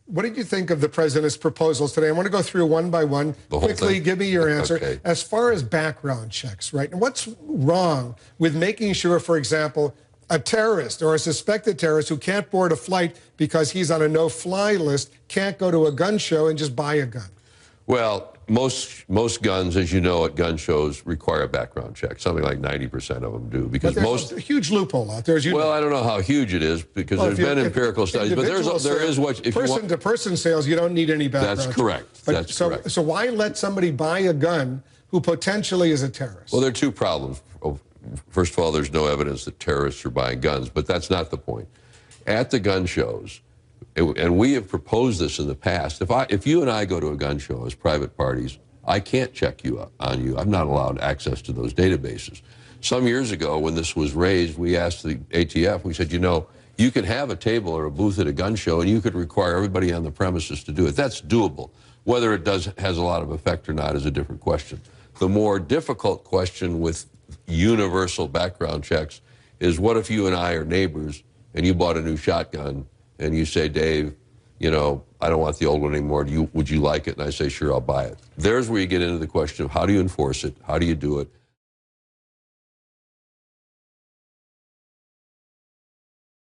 What did you think of the president's proposals today? I want to go through one by one. Quickly, give me your answer. Okay. As far as background checks, right? And what's wrong with making sure, for example, a terrorist or a suspected terrorist who can't board a flight because he's on a no-fly list can't go to a gun show and just buy a gun? Well, most guns, as you know, at gun shows require a background check. Something like 90% of them do, because there's a huge loophole out there. As you know. I don't know how huge it is, because there's been empirical studies, but there is what if person-to-person sales, you don't need any background. That's correct. That's correct. So why let somebody buy a gun who potentially is a terrorist? Well, there are two problems. First of all, there's no evidence that terrorists are buying guns, but that's not the point. At the gun shows, and we have proposed this in the past, if you and I go to a gun show as private parties, I can't check you on you. I'm not allowed access to those databases. Some years ago, when this was raised, we asked the ATF, we said, you know, you could have a table or a booth at a gun show, and you could require everybody on the premises to do it. That's doable. Whether it has a lot of effect or not is a different question. The more difficult question with universal background checks is, what if you and I are neighbors and you bought a new shotgun and you say, Dave, you know, I don't want the old one anymore. Would you like it? And I say, sure, I'll buy it. There's where you get into the question of how do you enforce it? How do you do it?